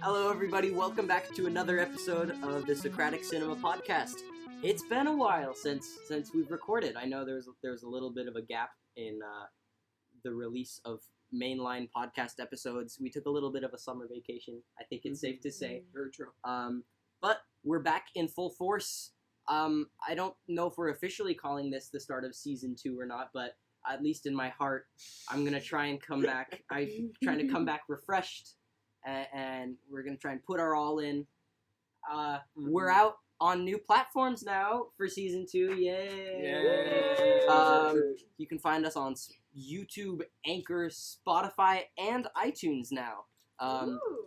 Hello, everybody. Welcome back to another episode of the Socratic Cinema Podcast. It's been a while since we've recorded. I know there was a little bit of a gap in the release of mainline podcast episodes. We took a little bit of a summer vacation. I think it's safe to say. Very true. But we're back in full force. I don't know if we're officially calling this the start of season 2 or not, but at least in my heart, I'm gonna try and come back. I'm trying to come back refreshed. And we're going to try and put our all in. We're out on new platforms now for Season 2. Yay! You can find us on YouTube, Anchor, Spotify, and iTunes now.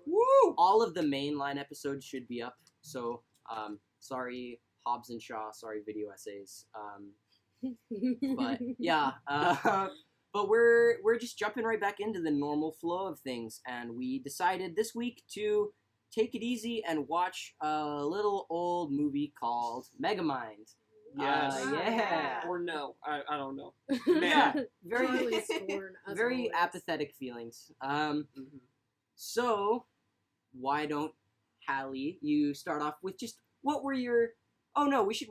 Woo! All of the mainline episodes should be up. So, sorry, Hobbs and Shaw. Sorry, video essays. But, yeah. But we're just jumping right back into the normal flow of things, and we decided this week to take it easy and watch a little old movie called Megamind. Yes. Yeah. Or no. I don't know. Yeah. Charlie scorn, as Very always. apathetic feelings. So why don't Hallie, you start off with just what were your? Oh no, we should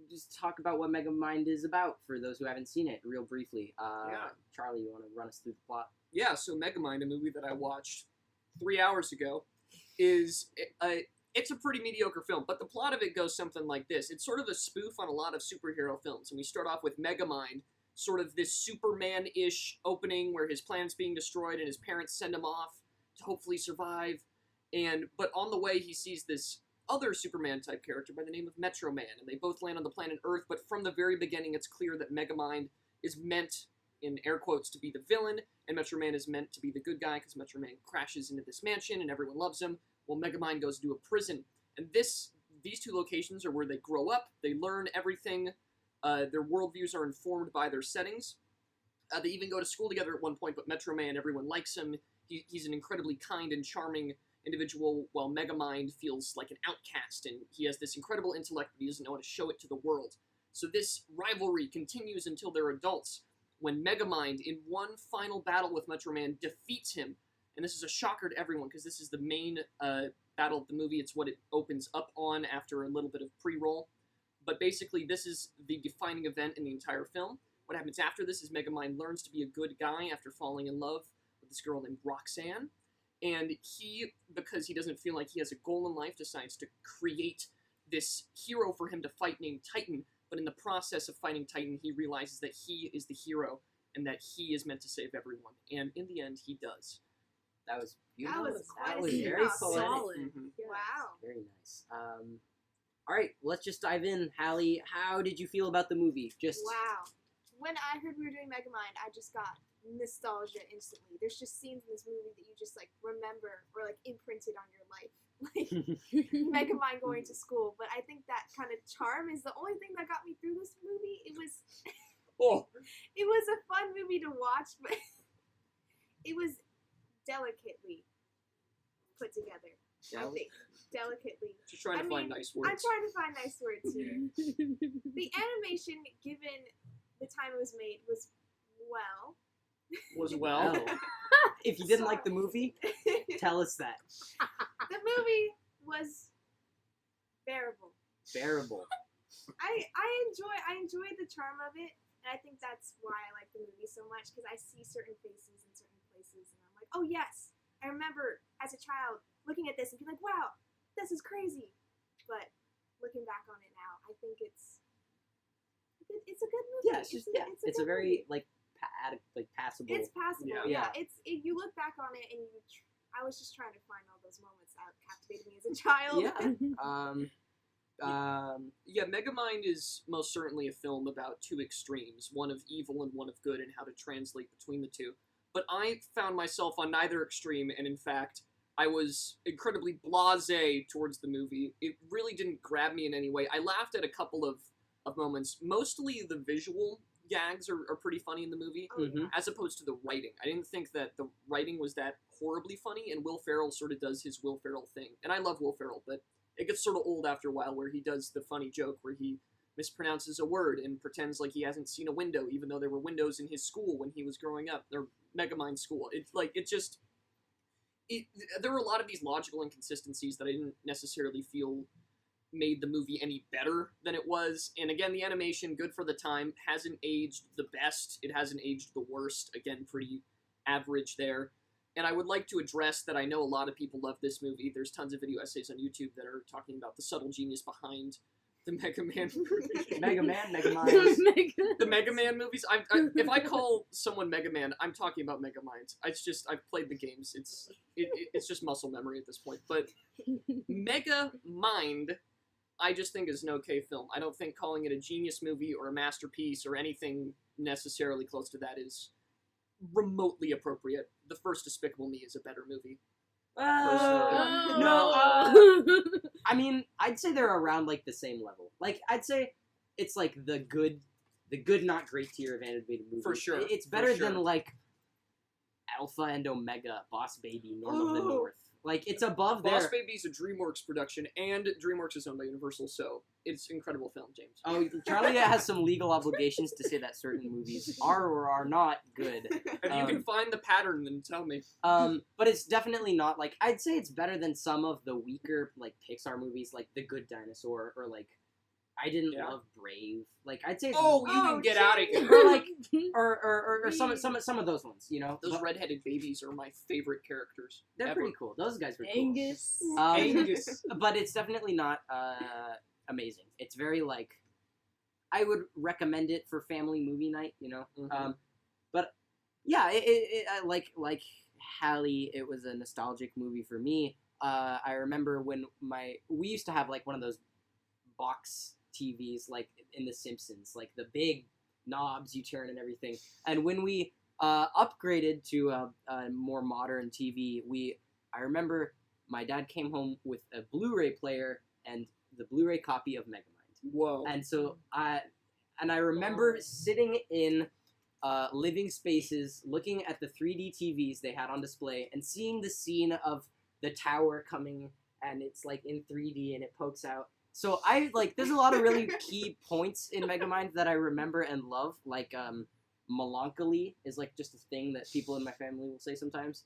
just talk about what Megamind is about for those who haven't seen it, real briefly. Charlie, you want to run us through the plot? Yeah, so Megamind, a movie that I watched 3 hours ago, it's a pretty mediocre film, but the plot of it goes something like this. It's sort of a spoof on a lot of superhero films, and we start off with Megamind, sort of this Superman-ish opening where his planet's being destroyed and his parents send him off to hopefully survive, but on the way he sees this other Superman-type character by the name of Metro Man, and they both land on the planet Earth, but from the very beginning it's clear that Megamind is meant, in air quotes, to be the villain, and Metro Man is meant to be the good guy, because Metro Man crashes into this mansion and everyone loves him, while Megamind goes to a prison. And these two locations are where they grow up, they learn everything, their worldviews are informed by their settings. They even go to school together at one point, but Metro Man, everyone likes him, he's an incredibly kind and charming individual, while Megamind feels like an outcast, and he has this incredible intellect, but he doesn't know how to show it to the world. So this rivalry continues until they're adults, when Megamind, in one final battle with Metro Man, defeats him. And this is a shocker to everyone, because this is the main battle of the movie. It's what it opens up on after a little bit of pre-roll. But basically, this is the defining event in the entire film. What happens after this is Megamind learns to be a good guy after falling in love with this girl named Roxanne. And he, because he doesn't feel like he has a goal in life, decides to create this hero for him to fight named Titan. But in the process of fighting Titan, he realizes that he is the hero and that he is meant to save everyone. And in the end, he does. That was beautiful. That was quite That a was scene. very Solid. poetic. Wow. Very nice. All right, let's just dive in. Hallie, how did you feel about the movie? Wow. When I heard we were doing Megamind, I just got nostalgia instantly. There's just scenes in this movie that you just like remember or like imprinted on your life. Like Megamind going to school. But I think that kind of charm is the only thing that got me through this movie. It was a fun movie to watch, but it was delicately put together. I think. Delicately. Just trying to find nice words. I'm trying to find nice words here. The animation, given the time it was made, was well. If you didn't like the movie, tell us that. The movie was bearable. Bearable. I enjoy the charm of it, and I think that's why I like the movie so much, because I see certain faces in certain places, and I'm like, oh yes, I remember as a child looking at this and being like, wow, this is crazy. But looking back on it now, I think it's a good movie. Yeah, it's a very movie. passable. It's passable. Yeah. You look back on it and I was just trying to find all those moments that captivated me as a child. Megamind is most certainly a film about two extremes, one of evil and one of good, and how to translate between the two. But I found myself on neither extreme, and in fact, I was incredibly blasé towards the movie. It really didn't grab me in any way. I laughed at a couple of moments. Mostly the visual gags are pretty funny in the movie, as opposed to the writing. I didn't think that the writing was that horribly funny, and Will Ferrell sort of does his Will Ferrell thing. And I love Will Ferrell, but it gets sort of old after a while, where he does the funny joke where he mispronounces a word and pretends like he hasn't seen a window, even though there were windows in his school when he was growing up, or Megamind school. It's like, there were a lot of these logical inconsistencies that I didn't necessarily feel made the movie any better than it was. And again, the animation, good for the time, hasn't aged the best. It hasn't aged the worst. Again, pretty average there. And I would like to address that I know a lot of people love this movie. There's tons of video essays on YouTube that are talking about the subtle genius behind the Mega Man movies. Mega Man, Megamind. The Mega Man movies. If I call someone Mega Man, I'm talking about Megamind. It's just, I've played the games. It's just muscle memory at this point. But Mega Mind, I just think is an okay film. I don't think calling it a genius movie or a masterpiece or anything necessarily close to that is remotely appropriate. The first Despicable Me is a better movie. I mean, I'd say they're around like the same level. Like, I'd say it's like the good not great tier of animated movies. For sure. It's better than like Alpha and Omega, Boss Baby, Norm of the North. Like, it's above there. Boss Baby is a DreamWorks production, and DreamWorks is owned by Universal, so it's an incredible film, James. Oh, Charlie has some legal obligations to say that certain movies are or are not good. If you can find the pattern, then tell me. But it's definitely not, like, I'd say it's better than some of the weaker, like, Pixar movies, like The Good Dinosaur, or, like, I didn't love Brave. Like, I'd say it's... You can get out of here. Or, like, or some of those ones, you know? Those redheaded babies are my favorite characters. They're ever. pretty cool. Those guys were cool. Angus. Angus. But it's definitely not amazing. It's very, like... I would recommend it for family movie night, you know? Mm-hmm. But, yeah, like Hallie, it was a nostalgic movie for me. I remember when we used to have, like, one of those box TVs, like in The Simpsons, like the big knobs you turn and everything. And when we upgraded to a more modern TV, I remember my dad came home with a Blu-ray player and the Blu-ray copy of Megamind. Whoa. And so I remember sitting in living spaces, looking at the 3D TVs they had on display, and seeing the scene of the tower coming, and it's like in 3D and it pokes out. So there's a lot of really key points in Megamind that I remember and love, like melancholy is like just a thing that people in my family will say sometimes.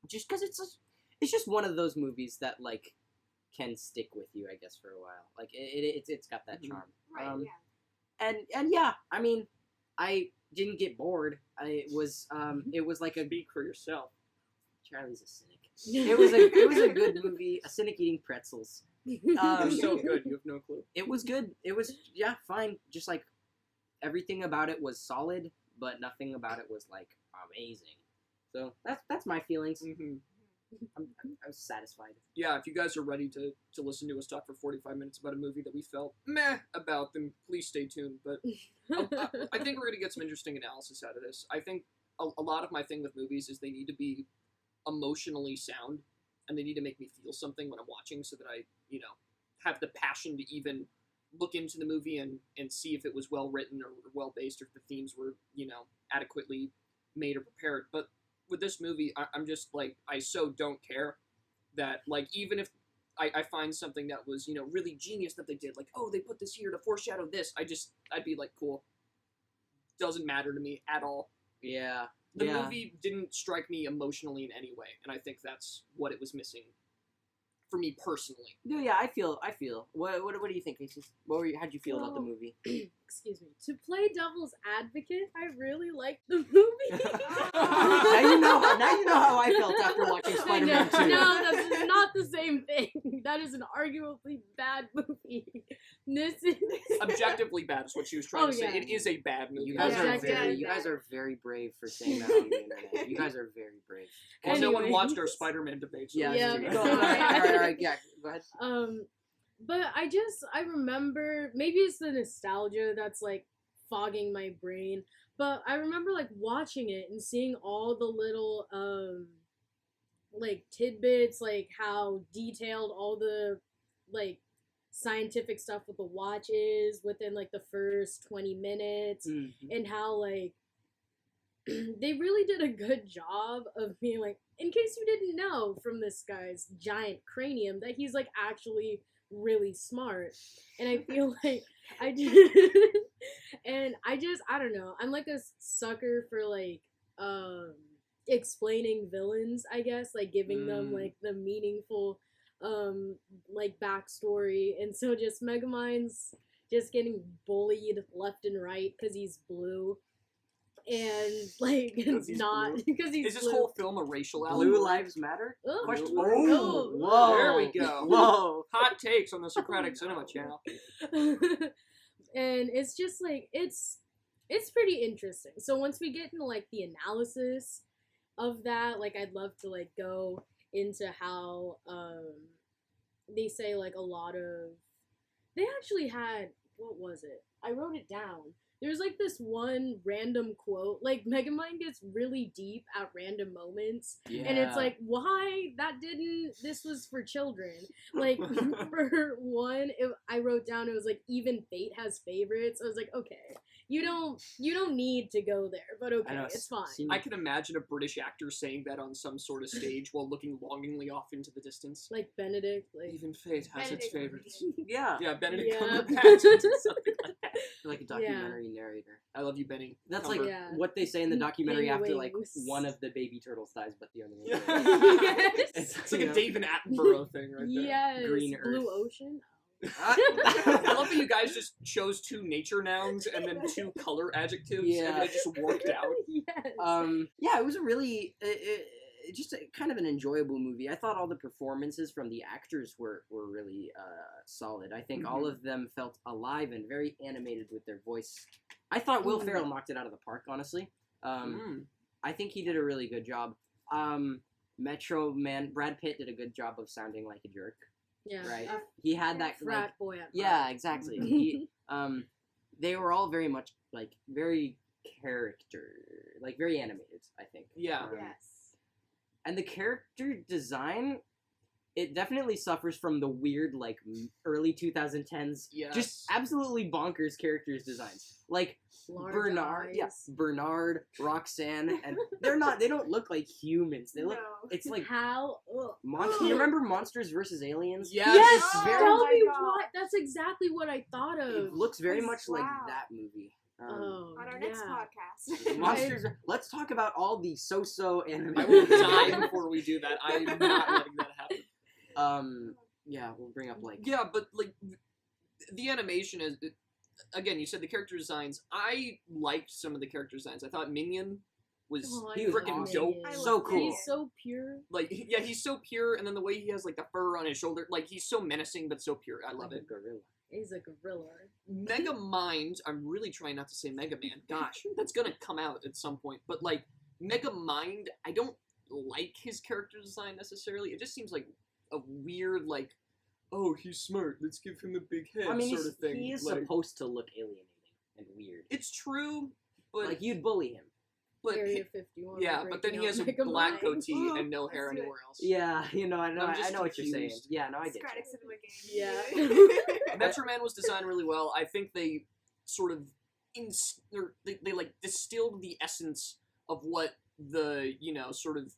Just because it's just one of those movies that like can stick with you, I guess, for a while. Like it's got that charm. Right, yeah. And yeah, I mean, I didn't get bored. It was like a... Speak for yourself. Charlie's a cynic. It was a good movie. A cynic eating pretzels. You're so good, you have no clue. It was good. It was, yeah, fine. Just like everything about it was solid, but nothing about it was like amazing. So that's my feelings. Mm-hmm. I was satisfied. Yeah, if you guys are ready to listen to us talk for 45 minutes about a movie that we felt meh about, then please stay tuned. But I think we're going to get some interesting analysis out of this. I think a lot of my thing with movies is they need to be emotionally sound, and they need to make me feel something when I'm watching so that I, have the passion to even look into the movie and see if it was well written or well based, or if the themes were, adequately made or prepared. But with this movie, I'm just like, I so don't care that, like, even if I find something that was, really genius that they did, like, oh, they put this here to foreshadow this, I'd be like, cool. Doesn't matter to me at all. Yeah. The movie didn't strike me emotionally in any way, and I think that's what it was missing for me personally. No, yeah, I feel. What do you think, Casey? How'd you feel about the movie? Excuse me. To play devil's advocate, I really liked the movie. Now you know how I felt after watching Spider-Man 2. No, that's not the same thing. That is an arguably bad movie. This is Objectively bad is what she was trying to say. Yeah. It is a bad movie. You guys Yeah, are very brave for saying that on the internet. You guys are very brave. Well, no one Anyways. watched our Spider-Man debate. So Yeah. Go all right, yeah, go ahead. But I remember, maybe it's the nostalgia that's like fogging my brain, but I remember like watching it and seeing all the little like tidbits, like how detailed all the like scientific stuff with the watch is within like the first 20 minutes, and how like they really did a good job of being like, in case you didn't know from this guy's giant cranium, that he's like actually really smart. And I feel like I don't know, I'm like a sucker for like explaining villains, I guess, like giving them Mm. like the meaningful like backstory. And so just Megamind's just getting bullied left and right because he's blue, and like Because he's not blue? because he's Is this blue. whole film a racial Blue allegory? Lives Matter? Oh, Question Oh, mark? oh, Whoa. There we go. Whoa. Hot takes on the Socratic Cinema channel. and it's just like it's pretty interesting. So once we get into like the analysis of that, like I'd love to like go into how they say like a lot of they actually had what was it? I wrote it down. There's like this one random quote, like Megamind gets really deep at random moments, and it's like, why that didn't? This was for children. Like for one, I wrote down it was like even fate has favorites. I was like, okay, you don't need to go there, but okay, it's fine. I can imagine a British actor saying that on some sort of stage while looking longingly off into the distance. Like Benedict, like Even fate has its Benedict favorites. Yeah. Yeah, Benedict Yeah. Cumberbatch or something like that. Like a documentary narrator. I love you, Benny. That's Cumber. like Yeah. what they say in the documentary Penguins. after like one of the baby turtles dies, but the other one. Yes. It's like you a know. David Attenborough thing right there. Yes, Green Blue Earth. Ocean. I love that you guys just chose 2 nature nouns and then 2 color adjectives, and Yeah. it just worked out. Yes. Yeah, it was a really just kind of an enjoyable movie. I thought all the performances from the actors were really solid. I think all of them felt alive and very animated with their voice. I thought Will Ferrell knocked it out of the park, honestly. I think he did a really good job. Metro Man, Brad Pitt did a good job of sounding like a jerk. Yeah. Right. A He had that frat like, boy at yeah, heart. exactly. He they were all very much like very like very animated, I think. Yeah. Yes. And the character design, it definitely suffers from the weird like early 2010s Yes. just absolutely bonkers characters designs. Like Large Bernard, eyes. yes, Bernard, Roxanne, and they don't look like humans. They look No. it's like How? Ugh. you remember Monsters versus Aliens? Yes. Yes, Oh tell my me God. what. That's exactly what I thought of. It looks very Wow. much like that movie. Oh, On our next yeah. podcast. Monsters. Let's talk about all the so-so anime. I will die before we do that. I'm not letting that happen. Yeah, we'll bring up like Yeah, but like the animation is again. You said the character designs. I liked some of the character designs. I thought Minion was Oh, I He was freaking love awesome. dope. Minion. I So love cool. He's so pure. Like yeah, he's so pure, and then the way he has like the fur on his shoulder, like he's so menacing but so pure. I love like it. a gorilla. He's a gorilla. Megamind. I'm really trying not to say Mega Man. Gosh, that's gonna come out at some point. But like Megamind, I don't like his character design necessarily. It just seems like a weird like, oh, he's smart. Let's give him a big head I mean, sort of thing. he is like, supposed to look alienating and weird. it's true, but Like you'd bully him. but Area 51. yeah, like, but then breaking he has a out Megamind. black goatee Ooh, and no hair let's do it. anywhere else. Yeah, you know, I know, I'm just I know what you're saying. confused. Yeah, no, I get Socratic you. cinema game. Yeah. Metro Man was designed really well. I think they sort of they like distilled the essence of what the sort of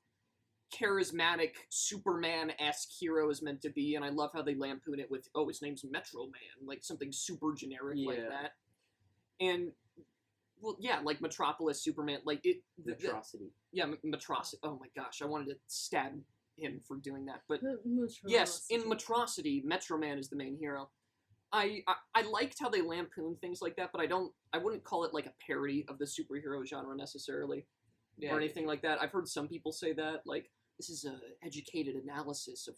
charismatic Superman-esque hero is meant to be, and I love how they lampoon it with his name's Metro Man, like something super generic like Yeah. that. And well, yeah, like Metropolis, Superman, like it. Atrocity. Yeah, Metrocity. Oh my gosh, I wanted to stab him for doing that, but Metrocity. yes, in Metrocity, Metro Man is the main hero. I liked how they lampoon things like that, but I wouldn't call it like a parody of the superhero genre necessarily, or anything like that. I've heard some people say that, like, this is a educated analysis of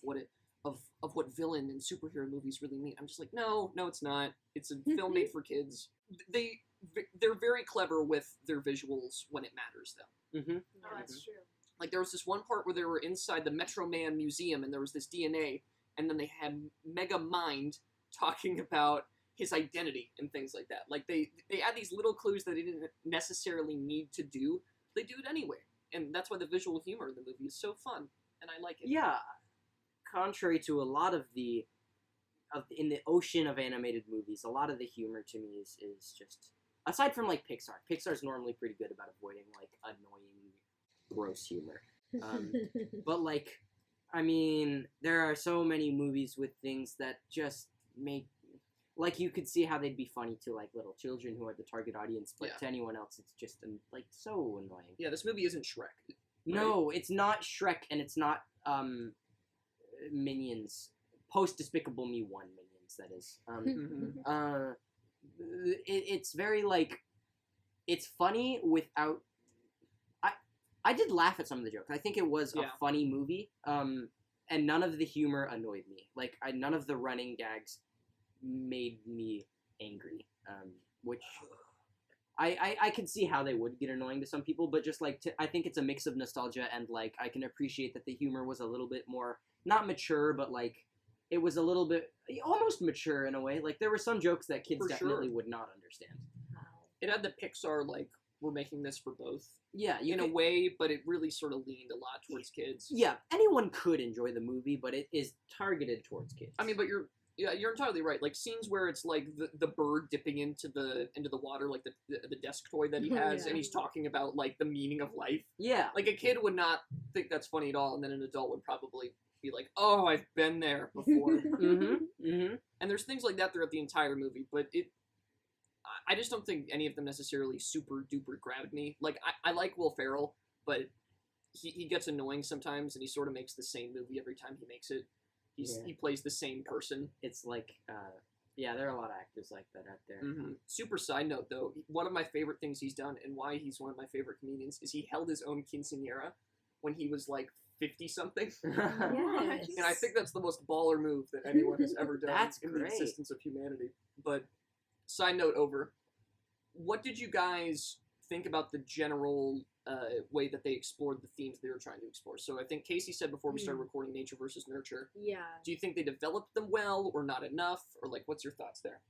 what villain and superhero movies really mean. I'm just like, no, it's not. It's a film made for kids. They're very clever with their visuals when it matters, though. Mm-hmm. Oh, that's true. Like, there was this one part where they were inside the Metro Man Museum, and there was this DNA, and then they had Megamind talking about his identity and things like that. Like, they add these little clues that they didn't necessarily need to do. They do it anyway. And that's why the visual humor in the movie is so fun, and I like it. Yeah, contrary to a lot of in the ocean of animated movies, a lot of the humor to me is just, aside from like Pixar's normally pretty good about avoiding like annoying, gross humor. But like, I mean, there are so many movies with things that just make, like, you could see how they'd be funny to like little children who are the target audience, but Yeah. to anyone else, it's just like so annoying. Yeah, this movie isn't Shrek. No, it's not Shrek, and it's not Minions. Post Despicable Me 1 Minions, that is. It's very like, it's funny without. I did laugh at some of the jokes. I think it was a funny movie. And none of the humor annoyed me. Like, none of the running gags made me angry. Which I can see how they would get annoying to some people, but just like I think it's a mix of nostalgia and like I can appreciate that the humor was a little bit more not mature, but like it was a little bit almost mature in a way. Like there were some jokes that kids definitely would not understand. It had the Pixar like we're making this for both. Yeah, in a way, but it really sort of leaned a lot towards kids. Yeah, anyone could enjoy the movie, but it is targeted towards kids. I mean, but you're entirely right. Like scenes where it's like the bird dipping into the water, like the desk toy that he has, and he's talking about like the meaning of life. Yeah, like a kid would not think that's funny at all, and then an adult would probably be like, "Oh, I've been there before." And there's things like that throughout the entire movie, but I just don't think any of them necessarily super duper grabbed me. Like I like Will Ferrell, but he gets annoying sometimes, and he sort of makes the same movie every time he makes it. He plays the same person. It's like, there are a lot of actors like that out there. Super side note, though, one of my favorite things he's done, and why he's one of my favorite comedians, is he held his own quinceañera when he was like 50-something. Yes. And I think that's the most baller move that anyone has ever done That's in great. the existence of humanity. But side note over, what did you guys think about the general way that they explored the themes they were trying to explore? So I think Casey said before we started recording nature versus nurture. Yeah. Do you think they developed them well or not enough? Or like, what's your thoughts there?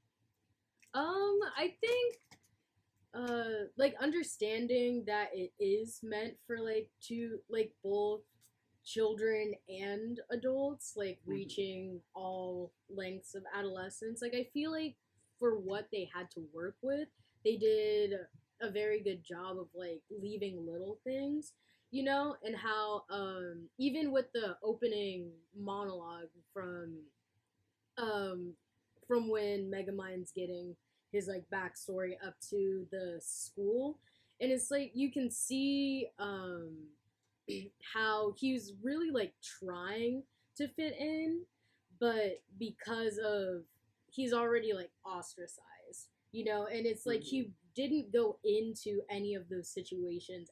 I think like understanding that it is meant for like both children and adults, like reaching all lengths of adolescence. Like I feel like for what they had to work with, they did a very good job of like leaving little things, you know, and how even with the opening monologue from when Megamind's getting his like backstory up to the school, and it's like you can see how he was really like trying to fit in, but because of he's already like ostracized, you know, and it's like he didn't go into any of those situations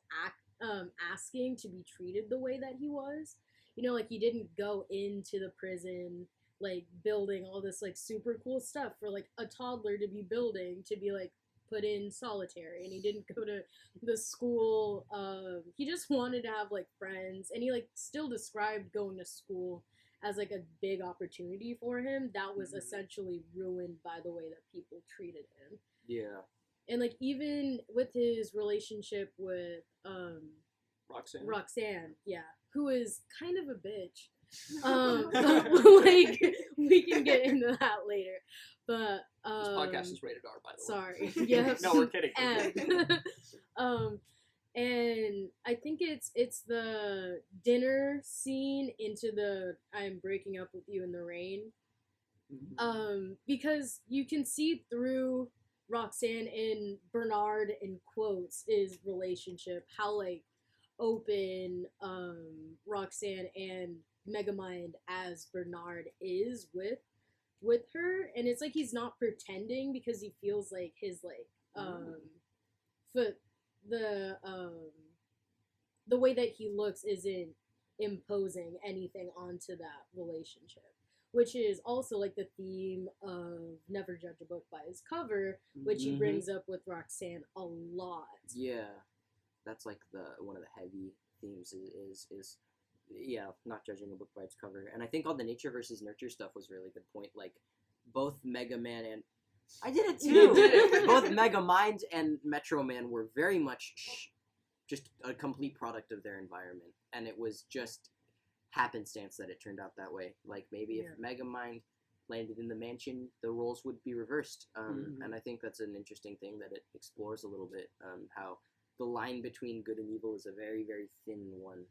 asking to be treated the way that he was, you know, like he didn't go into the prison like building all this like super cool stuff for like a toddler to be building, to be like put in solitary, and he didn't go to the school. He just wanted to have like friends, and he like still described going to school as like a big opportunity for him that was essentially ruined by the way that people treated him. Yeah. And like even with his relationship with Roxanne, yeah, who is kind of a bitch. Like we can get into that later. But this podcast is rated R, by the way. Sorry. Yes. No, we're kidding. And I think it's the dinner scene into the I'm breaking up with you in the rain. Because you can see through Roxanne and Bernard, in quotes, is relationship, how like open Roxanne and Megamind as Bernard is with her, and it's like he's not pretending because he feels like his like the way that he looks isn't imposing anything onto that relationship, which is also like the theme of Never Judge a Book by Its Cover, which he brings up with Roxanne a lot. Yeah, that's like one of the heavy themes is not judging a book by its cover. And I think all the nature versus nurture stuff was a really good point. Like both Mega Man and I did it too. Both Megamind and Metro Man were very much just a complete product of their environment, and it was just happenstance that it turned out that way. Like maybe if Megamind landed in the mansion, the roles would be reversed. And I think that's an interesting thing that it explores a little bit, how the line between good and evil is a very, very thin one.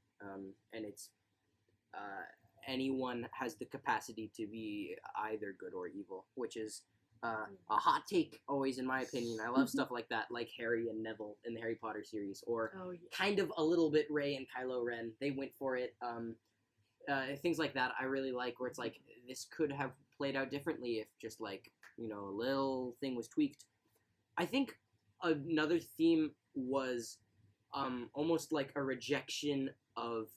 And it's anyone has the capacity to be either good or evil, which is a hot take, always in my opinion. I love stuff like that, like Harry and Neville in the Harry Potter series, or Oh yeah. kind of a little bit Rey and Kylo Ren. They went for it. Things like that I really like, where it's like, this could have played out differently if just like, you know, a little thing was tweaked. I think another theme was almost like a rejection of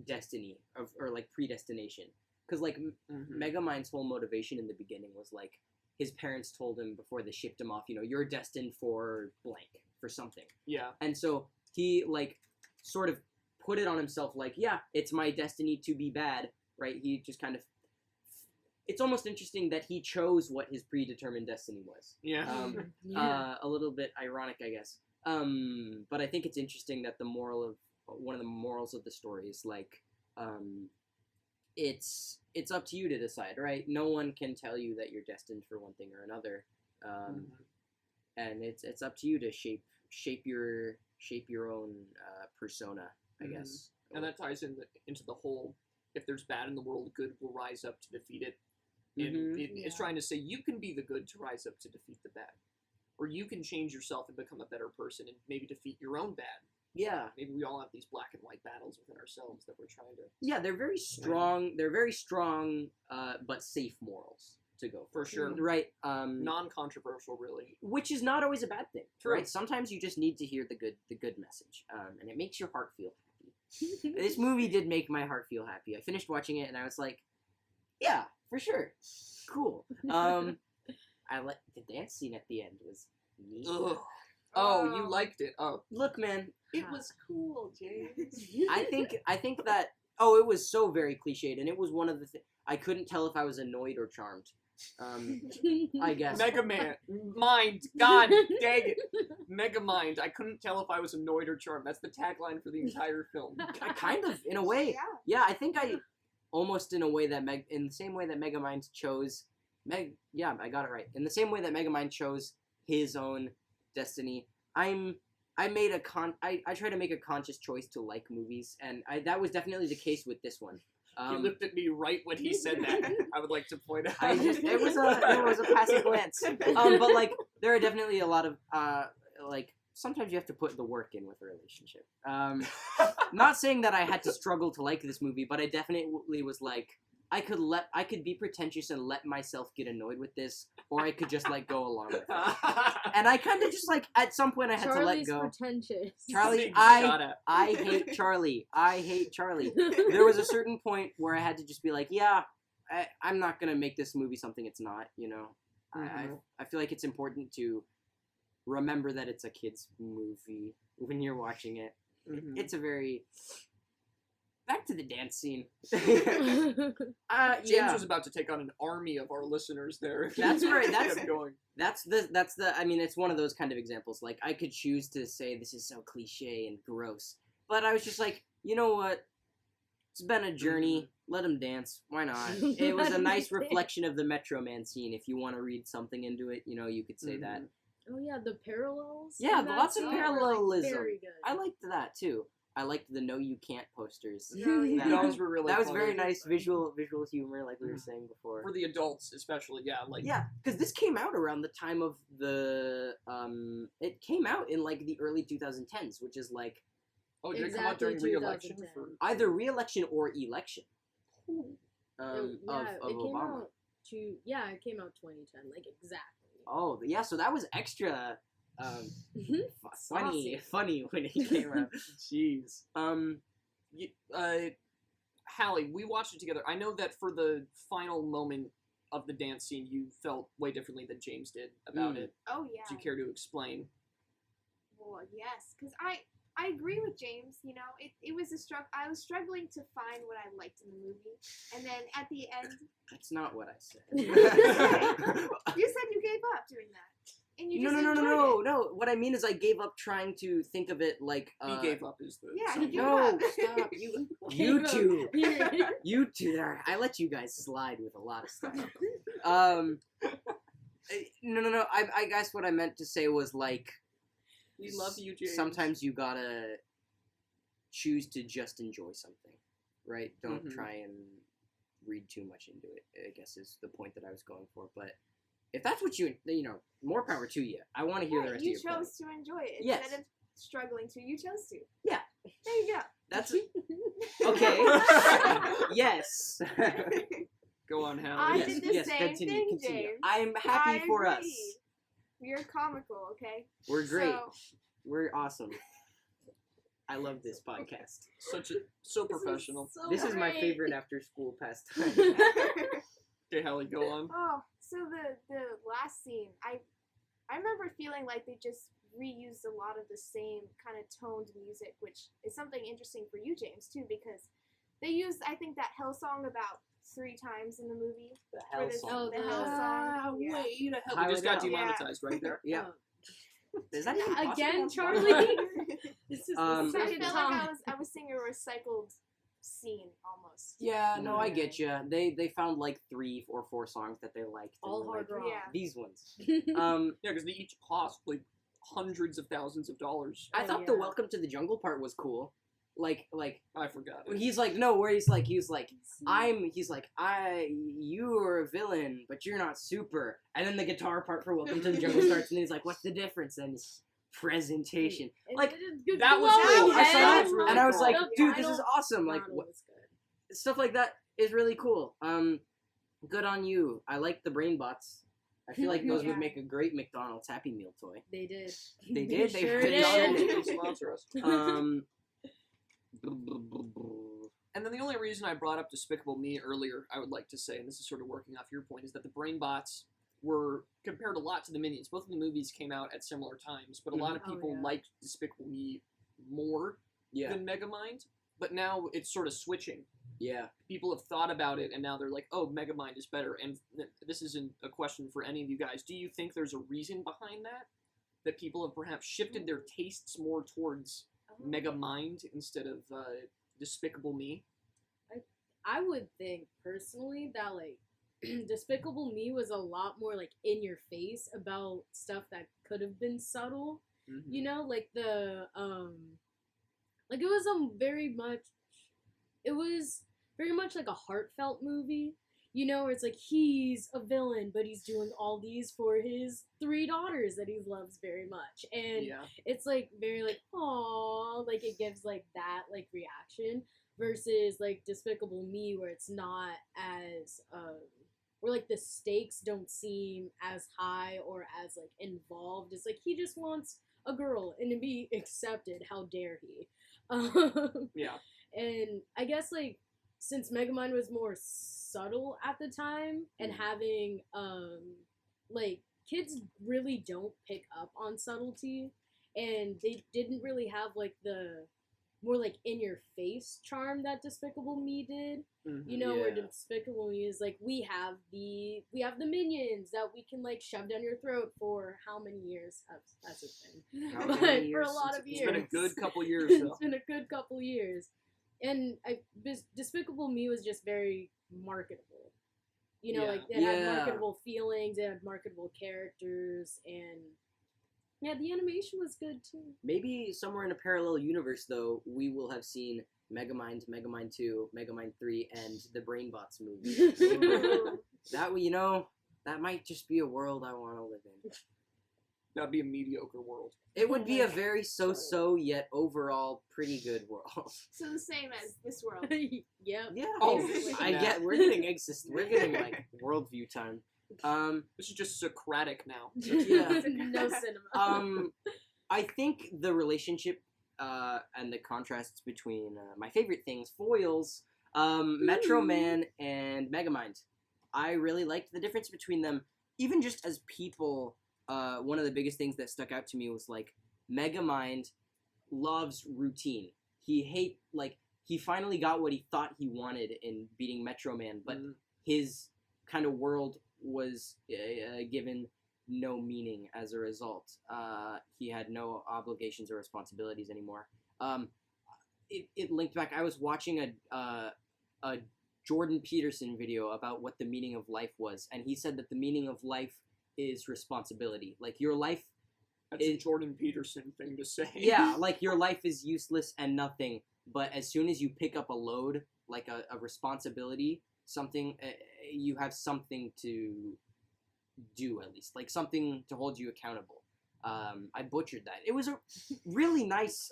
destiny, or like predestination. Because like Megamind's whole motivation in the beginning was like, his parents told him before they shipped him off, you know, you're destined for blank, for something. Yeah. And so he like sort of put it on himself, like, yeah, it's my destiny to be bad, right? He just kind of, it's almost interesting that he chose what his predetermined destiny was. Yeah. A little bit ironic, I guess. But I think it's interesting that one of the morals of the story is like, it's up to you to decide, right? No one can tell you that you're destined for one thing or another, and it's up to you to shape your own persona, I guess. And that ties into the whole, if there's bad in the world, good will rise up to defeat it. And it's trying to say you can be the good to rise up to defeat the bad, or you can change yourself and become a better person and maybe defeat your own bad. Yeah. Maybe we all have these black and white battles within ourselves that we're trying to. Yeah, they're very strong. They're very strong, but safe morals to go for sure. Right. Non-controversial, really. Which is not always a bad thing. True. Right. Sometimes you just need to hear the good message, and it makes your heart feel happy. This movie did make my heart feel happy. I finished watching it, and I was like, yeah, for sure, cool. I like the dance scene at the end was neat. Ugh. Oh, you liked it. Oh, look, man, it was cool, James. I think that it was so very cliched, and it was one of the I couldn't tell if I was annoyed or charmed. I guess. Megamind, God dang it. Megamind, I couldn't tell if I was annoyed or charmed. That's the tagline for the entire film. Kind of, in a way. Yeah, I think I almost in a way that in the same way that Megamind chose yeah, I got it right. In the same way that Megamind chose his own destiny, I try to make a conscious choice to like movies, and that was definitely the case with this one. He looked at me right when he said that. I would like to point out. It was a passing glance. But like there are definitely a lot of like sometimes you have to put the work in with a relationship. Not saying that I had to struggle to like this movie, but I definitely was like, I could be pretentious and let myself get annoyed with this, or I could just like go along with it. And I kind of just like at some point I had to let go. Pretentious. Charlie, I hate Charlie. I hate Charlie. There was a certain point where I had to just be like, yeah, I'm not gonna make this movie something it's not. You know, I feel like it's important to remember that it's a kid's movie when you're watching it. It's a very back to the dance scene. James was about to take on an army of our listeners there. That's right. That's I mean, it's one of those kind of examples. Like, I could choose to say this is so cliche and gross, but I was just like, you know what? It's been a journey. Let them dance. Why not? It was a nice reflection of the Metro Man scene. If you want to read something into it, you know, you could say that. Oh yeah, the parallels. Yeah, lots of parallelism. Very good. I liked that too. I liked the "No You Can't" posters. Those were really. That was funny. very nice visual humor, like we were saying before. For the adults, especially, yeah, like because this came out around the time of the It came out in like the early 2010s, which is like. Oh, did it come out during re-election? Either re-election or election. Of Obama. It came out 2010, like exactly. Oh yeah, so that was extra. Funny when it came out. Jeez. Hallie, we watched it together. I know that for the final moment of the dance scene, you felt way differently than James did about it. Oh yeah. Do you care to explain? Well, yes, because I agree with James. You know, it was a struggle. I was struggling to find what I liked in the movie, and then at the end. That's not what I said. You said you gave up doing that. And you just No. What I mean is I gave up trying to think of it like... he gave up is the... Yeah, he gave up. up. Stop. You two. You two there. I let you guys slide with a lot of stuff. No. I guess what I meant to say was like... We love you, James. Sometimes you gotta choose to just enjoy something, right? Don't try and read too much into it, I guess is the point that I was going for. But if that's what you more power to you. I want to hear the rest you of your chose to enjoy it Yes. instead of struggling to. You chose to. Yeah. There you go. That's okay. Yes. Go on, Hal. I Yes, did the yes, same continue, thing, continue. James. I'm happy I for us. agree. You're comical, okay? We're great. So, We're awesome. I love this podcast. So professional. This is my favorite after school pastime. Okay, Hallie, go on. oh, so the last scene, I remember feeling like they just reused a lot of the same kind of toned music, which is something interesting for you, James, too, because they used, I think, that Hell song about 3 times in the movie. The For hell this- song. Oh, the Hell song. Yeah. Wait, we Highway just got Down. demonetized right there. Yeah. Is that even possible Again, on Spotify? Charlie. This is Um, the I second felt time. like I was seeing a recycled scene almost. Yeah, no, I get you. They found like 3 or 4 songs that they liked. and All were hard like, rock. Yeah. These ones. Yeah, because they each cost like hundreds of thousands of dollars. I Oh, thought the yeah. Welcome to the Jungle part was cool. Like I forgot it. he's like you are a villain, but you're not super. And then the guitar part for Welcome to the Jungle starts, and then he's like, what's the difference? And it's presentation. Like, that was glowing cool. I saw head. it, was really and I was cool. like, The dude, this is final awesome. Like, model was good. stuff like that is really cool. Good on you. I like the brain bots. I feel like those Yeah. would make a great McDonald's Happy Meal toy. They did. They did. They sure did. McDonald's did. didn't sponsor us. Um, And then the only reason I brought up Despicable Me earlier, I would like to say, and this is sort of working off your point, is that the brain bots were compared a lot to the Minions. Both of the movies came out at similar times, but a lot of Oh, people yeah. liked Despicable Me more yeah, than Megamind. But now it's sort of switching. yeah. People have thought about it, and now they're like, oh, Megamind is better. And this isn't a question for any of you guys. Do you think there's a reason behind that? That people have perhaps shifted their tastes more towards Megamind instead of Despicable Me? I would think personally that like Despicable Me was a lot more like in your face about stuff that could have been subtle. Mm-hmm. You know, like the like it was very much like a heartfelt movie. You know, where it's like he's a villain, but he's doing all these for his 3 daughters that he loves very much. And Yeah. it's like very like aww, like it gives like that like reaction versus like Despicable Me where it's not as where like the stakes don't seem as high or as like involved. It's like he just wants a girl and to be accepted. How dare he? Yeah. And I guess like since Megamind was more subtle at the time and having like kids really don't pick up on subtlety and they didn't really have like the more like in your face charm that Despicable Me did. Mm-hmm. You know, where Yeah. Despicable Me is like we have the minions that we can like shove down your throat for how many years has it been? How But many for a years? lot of It's years. been a good couple years, though. It's been a good couple years. And Despicable Me was just very marketable. You know, Yeah. like it had Yeah. marketable feelings, it had marketable characters, and yeah, the animation was good too. Maybe somewhere in a parallel universe, though, we will have seen Megamind, Megamind 2, Megamind 3, and the Brainbots movie. Ooh. That that might just be a world I want to live in. That'd be a mediocre world. It would be a very so-so yet overall pretty good world. So the same as this world. Yep. Yeah. Oh, I snap. get. We're getting like worldview time. This is just Socratic now. Yeah. No cinema. I think the relationship and the contrasts between my favorite things, foils, Metro Man and Megamind. I really liked the difference between them, even just as people. One of the biggest things that stuck out to me was like Megamind loves routine. He finally got what he thought he wanted in beating Metro Man, but his kind of world was given no meaning as a result. He had no obligations or responsibilities anymore. It linked back. I was watching a Jordan Peterson video about what the meaning of life was, and he said that the meaning of life is responsibility. Like your life, That's a Jordan Peterson thing to say. yeah, like your life is useless and nothing. But as soon as you pick up a load, like a responsibility, something, you have something to do, at least. Like, something to hold you accountable. I butchered that. It was a really nice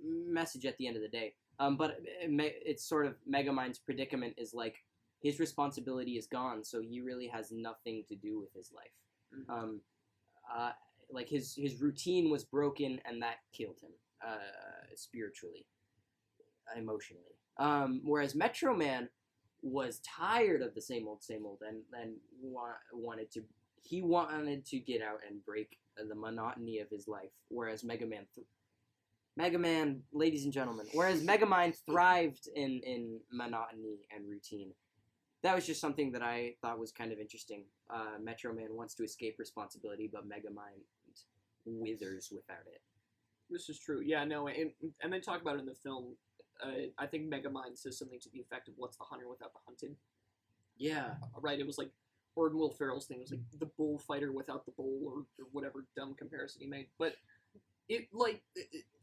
message at the end of the day. But it's sort of Megamind's predicament is like his responsibility is gone, so he really has nothing to do with his life. Mhm. Like his routine was broken, and that killed him spiritually, emotionally. Whereas Metro Man was tired of the same old, and wanted to get out and break the monotony of his life. Whereas Mega Man, ladies and gentlemen, whereas Megamind thrived in monotony and routine. That was just something that I thought was kind of interesting. Metro Man wants to escape responsibility, but Megamind withers without it. This is true. Yeah, no, and they talk about it in the film. I think Megamind says something to the effect of "What's the hunter without the hunted?" Yeah. Right. It was like, or in Will Ferrell's thing, it was like the bullfighter without the bull, or whatever dumb comparison he made. But I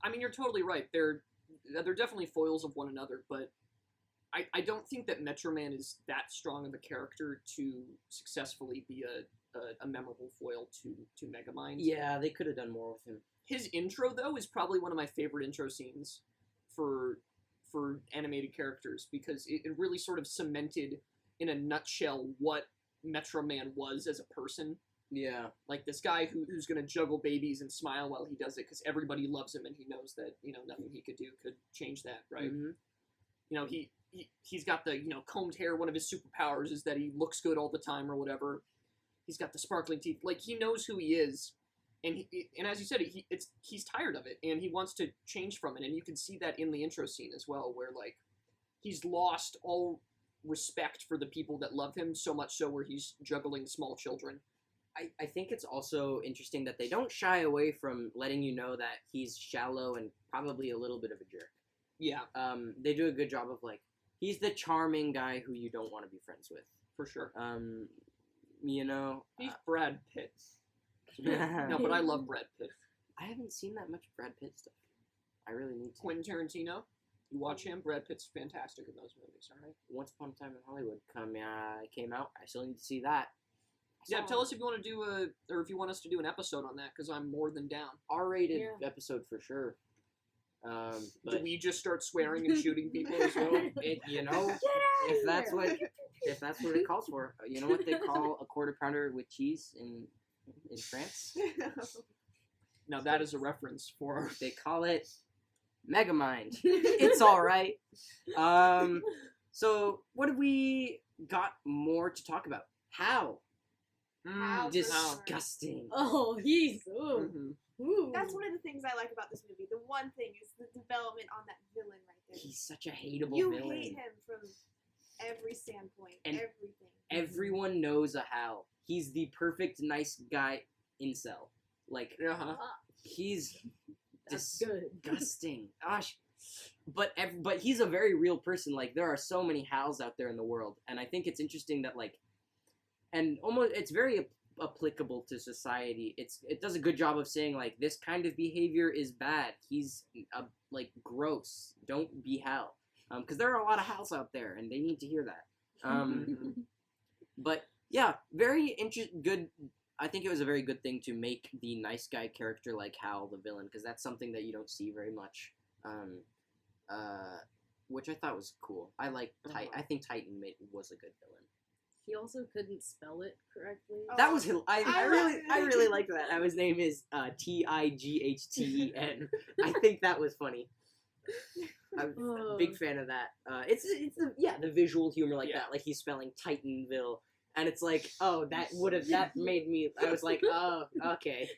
mean, you're totally right. They're definitely foils of one another, but I don't think that Metro Man is that strong of a character to successfully be a memorable foil to Megamind. Yeah, they could have done more with him. His intro, though, is probably one of my favorite intro scenes for animated characters, because it really sort of cemented in a nutshell what Metro Man was as a person. Yeah. Like this guy who's going to juggle babies and smile while he does it because everybody loves him and he knows that, nothing he could do could change that, right? Mm-hmm. He's got the, combed hair. One of his superpowers is that he looks good all the time or whatever. He's got the sparkling teeth. Like, he knows who he is. And as you said, he's tired of it, and he wants to change from it. And you can see that in the intro scene as well, where, like, he's lost all respect for the people that love him, so much so where he's juggling small children. I think it's also interesting that they don't shy away from letting you know that he's shallow and probably a little bit of a jerk. Yeah. They do a good job of, like, he's the charming guy who you don't want to be friends with. For sure. He's Brad Pitt. No, but I love Brad Pitt. I haven't seen that much Brad Pitt stuff. I really need to. Quentin Tarantino, you watch him. Brad Pitt's fantastic in those movies. All right. Once Upon a Time in Hollywood came out. I still need to see that. Yeah, tell us if you want to do or if you want us to do an episode on that, because I'm more than down. R-rated episode for sure. But do we just start swearing and shooting people as well? If that's what it calls for. You know what they call a quarter pounder with cheese in France? Now that is a reference for... They call it Megamind. It's all right. So what have we got more to talk about? How? How Disgusting. Oh, he's ooh. That's one of the things I like about this movie. The one thing is the development on that villain right there. He's such a hateable You villain. hate him from every standpoint, And everything. Everyone knows a Hal. He's the perfect nice guy incel. Like, he's That's good. disgusting. Gosh. But he's a very real person. Like, there are so many Hals out there in the world, and I think it's interesting that, like, and almost it's very applicable to society. It does a good job of saying, like, this kind of behavior is bad. He's like gross. Don't be Hal, because there are a lot of Hals out there, and they need to hear that. But yeah, very good. I think it was a very good thing to make the nice guy character like Hal the villain, because that's something that you don't see very much. Which I thought was cool. I like I think Titan was a good villain. He also couldn't spell it correctly. That was I really liked that. His name is Tighten. I think that was funny. I'm a big fan of that. It's the visual humor like that. Like he's spelling Titanville, and it's like, oh, that made me. I was like, oh, okay.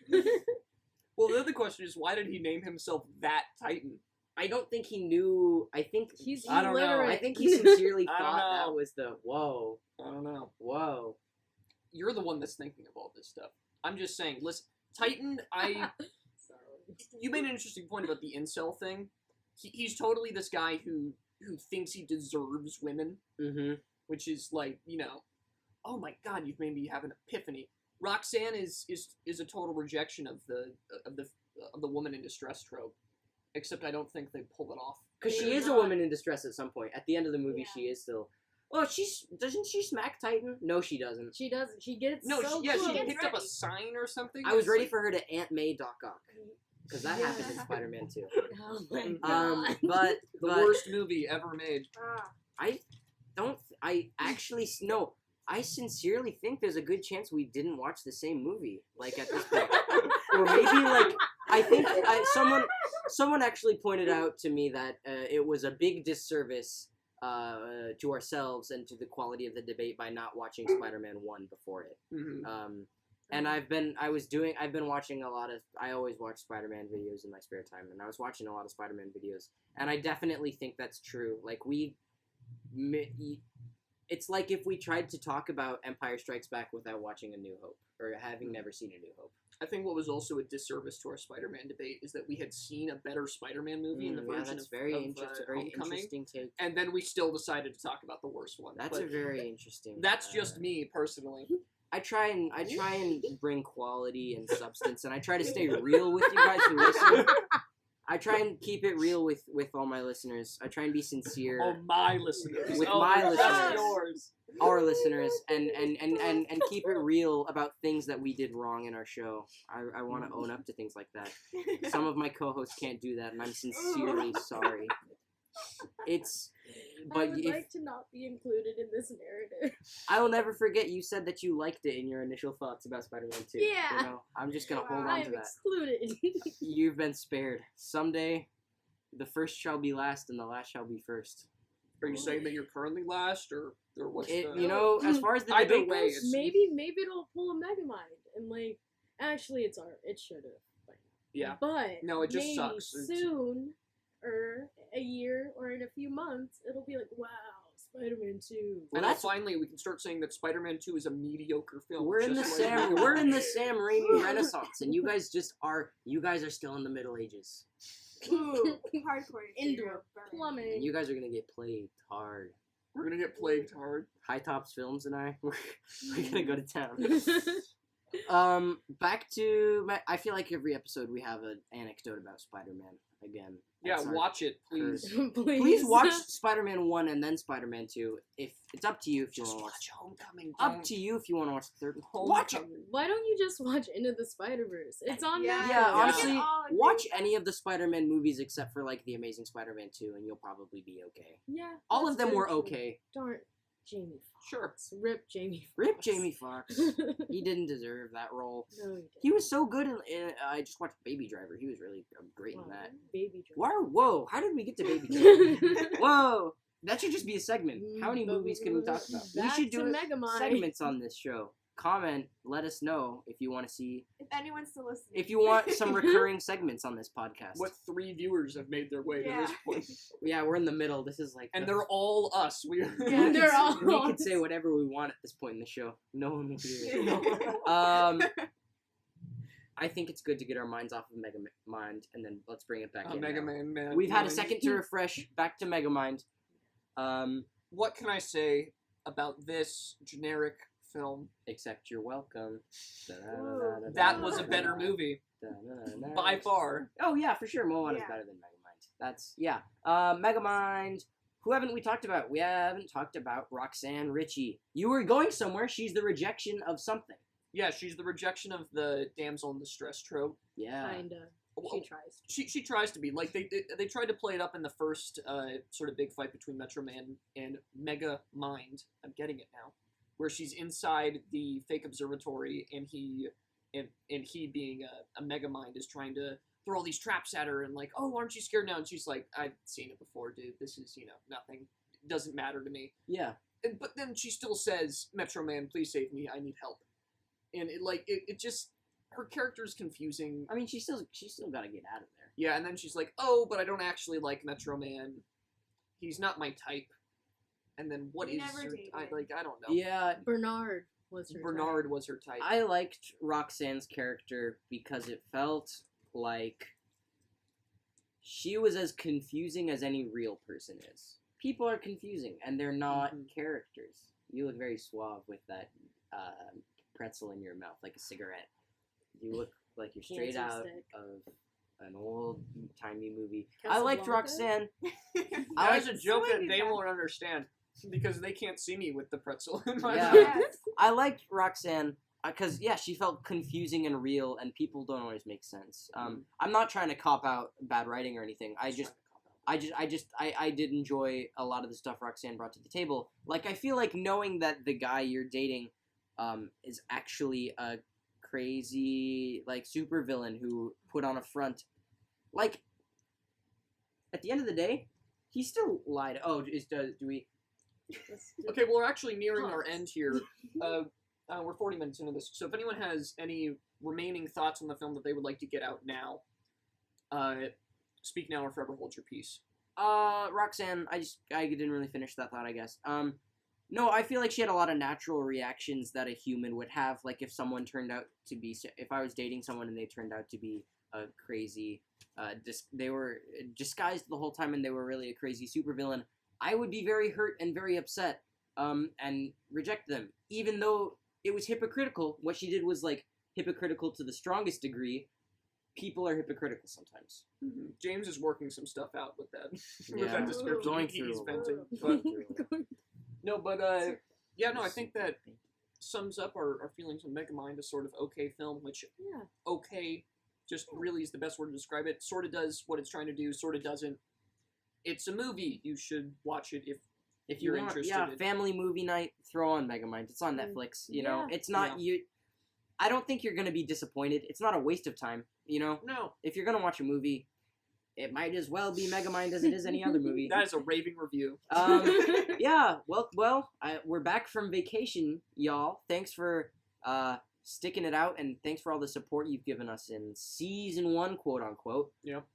Well, the other question is, why did he name himself that Titan? I don't think he knew. I think he's I don't know. I think he sincerely thought that was the whoa. I don't know. Whoa. You're the one that's thinking of all this stuff. I'm just saying. Listen, Titan. You made an interesting point about the incel thing. He's totally this guy who thinks he deserves women, which is like, oh my god, you've made me have an epiphany. Roxanne is a total rejection of the woman in distress trope. Except I don't think they pull it off. Because she is a woman in distress at some point. At the end of the movie, she is still. Oh, doesn't she smack Titan? No, she doesn't. She doesn't. She gets No, so she close. picked up a sign or something. I was It's ready like- for her to Aunt May Doc Ock. Because that happens in Yeah. Spider-Man 2. Oh my god. But the but worst movie ever made. I actually no. I sincerely think there's a good chance we didn't watch the same movie. Like at this point, or maybe like I think someone actually pointed out to me that it was a big disservice to ourselves and to the quality of the debate by not watching Spider-Man 1 before it. Mm-hmm. And I've been watching a lot of, I always watch Spider-Man videos in my spare time, and I was watching a lot of Spider-Man videos, and I definitely think that's true. Like it's like if we tried to talk about Empire Strikes Back without watching A New Hope, or having never seen A New Hope. I think what was also a disservice to our Spider-Man debate is that we had seen a better Spider-Man movie in the version that's of, very of interesting. Homecoming, Interesting take. and then we still decided to talk about the worst one. That's But a very interesting. that's just me personally. I try and bring quality and substance, and I try to stay real with you guys who listen. I try and keep it real with all my listeners. I try and be sincere. Oh, my listeners. With oh, my just listeners. yours. Our listeners, and keep it real about things that we did wrong in our show. I want to own up to things like that. Some of my co-hosts can't do that, and I'm sincerely sorry. I would like to not be included in this narrative. I will never forget you said that you liked it in your initial thoughts about Spider-Man 2. Yeah. You know, I'm just gonna hold on I to am that. excluded. You've been spared. Someday, the first shall be last, and the last shall be first. Are you saying that you're currently last, or what's the... You know, as far as the Either debate way, goes, it's- maybe it'll pull a Megamind and like actually it should have. Yeah. But No, it just maybe sucks. It's- soon, or a year, or in a few months, it'll be like, wow, Spider-Man 2. Well, And that's- finally, we can start saying that Spider-Man 2 is a mediocre film. we're in the just like Sam Megamind. we're in the Sam Raimi Renaissance, and you guys are still in the Middle Ages, Ooh, hardcore. Indoor and plumbing. you guys are gonna get plagued hard. We're gonna get plagued hard. High Tops Films and we're gonna go to town. Back to I feel like every episode we have an anecdote about Spider-Man again. Yeah, That's our watch it, please. curse. Please. Please watch Spider-Man 1 and then Spider-Man 2. If it's up to you if you Just want to watch. watch Homecoming. Up to you if you want to watch the third one. Watch it. Homecoming. Why don't you just watch Into the Spider-Verse? It's on Yeah. Netflix. Yeah, Yeah. honestly, We can all agree watch with that. any of the Spider-Man movies except for like the Amazing Spider-Man 2, and you'll probably be okay. Yeah. All that's of them very were true. okay. Darn Jamie Sure. Foxx. Rip Jamie Foxx. Rip Jamie Foxx. He didn't deserve that role. No, he didn't. He was so good in I just watched Baby Driver. He was really great in Wow, that. Baby Whoa, how did we get to Baby Driver? Whoa, that should just be a segment. How many movies can we talk about? We should do Megamind. segments on this show. Comment, let us know if you want to see, If anyone's still listening. if you want some recurring segments on this podcast. What 3 viewers have made their way to Yeah. this point? Yeah, we're in the middle. This is like And the- they're all us. We Yeah, they're all we us. could say whatever we want at this point in the show. No one will hear it. Yeah. I think it's good to get our minds off of Megamind, and then let's bring it back in. Mega now. Man, man. We've had a man. second to refresh. Back to Megamind. What can I say about this generic film? Except you're welcome. That was a better movie. By far. Oh yeah, for sure. Moana's Yeah. better than Megamind. That's yeah. Megamind. Who haven't we talked about? We haven't talked about Roxanne Ritchie. You were going somewhere. She's the rejection of something. Yeah, she's the rejection of the damsel in distress trope. Yeah. Kinda. Well, She tries. She tries to be like they tried to play it up in the first sort of big fight between Metro Man and Megamind. I'm getting it now, where she's inside the fake observatory and he being a Megamind is trying to throw all these traps at her and like, oh, aren't you scared now? And she's like, I've seen it before, dude. This is nothing. It doesn't matter to me. Yeah. But then she still says, Metro Man, please save me. I need help. And it just her character is confusing. I mean, she's still got to get out of there. Yeah, and then she's like, oh, but I don't actually like Metro Man. He's not my type. And then what We is never her... dated. I don't know. Yeah. Bernard was her Bernard type. was her type. I liked Roxanne's character because it felt like she was as confusing as any real person is. People are confusing, and they're not Mhm. characters. You look very suave with that pretzel in your mouth, like a cigarette. You look like you're straight Cancer out stick. of an old-timey movie. I liked Casablanca? Roxanne. That I is like a joke that Swing they it back. won't understand. Because they can't see me with the pretzel in my Yeah. mouth. Yes. I liked Roxanne because she felt confusing and real, and people don't always make sense. I'm not trying to cop out bad writing or anything. I did enjoy a lot of the stuff Roxanne brought to the table. Like, I feel like knowing that the guy you're dating, is actually a crazy, like, supervillain who put on a front. Like, at the end of the day, he still lied. Oh, do we? Okay, well, we're actually nearing our end here. We're 40 minutes into this, so if anyone has any remaining thoughts on the film that they would like to get out now, speak now or forever hold your peace. Roxanne, I didn't really finish that thought, I guess. No, I feel like she had a lot of natural reactions that a human would have. Like, if someone turned out to be, if I was dating someone and they turned out to be a crazy, they were disguised the whole time and they were really a crazy supervillain, I would be very hurt and very upset, and reject them. Even though it was hypocritical, what she did was, like, hypocritical to the strongest degree. People are hypocritical sometimes. Mm-hmm. James is working some stuff out with that, with Yeah. that description Going he's through. venting. Going But, through. no, but, yeah, no, I think that sums up our feelings on Megamind, a sort of okay film, which Yeah. okay just really is the best word to describe it. Sort of does what it's trying to do, sort of doesn't. It's a movie. You should watch it if you're want, interested. yeah, family movie night, throw on Megamind. It's on Netflix, you know. Yeah. It's not you. I don't think you're gonna be disappointed. It's not a waste of time, you know. No, If you're gonna watch a movie, it might as well be Megamind as it is any other movie. that is a raving review. Yeah. Well, we're back from vacation, y'all. Thanks for sticking it out, and thanks for all the support you've given us in season 1, quote unquote. Yep.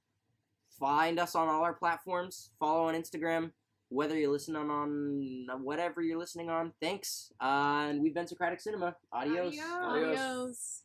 Find us on all our platforms. Follow on Instagram. Whether you're listening on whatever you're listening on, thanks. And we've been Socratic Cinema. Adios. Adios. Adios.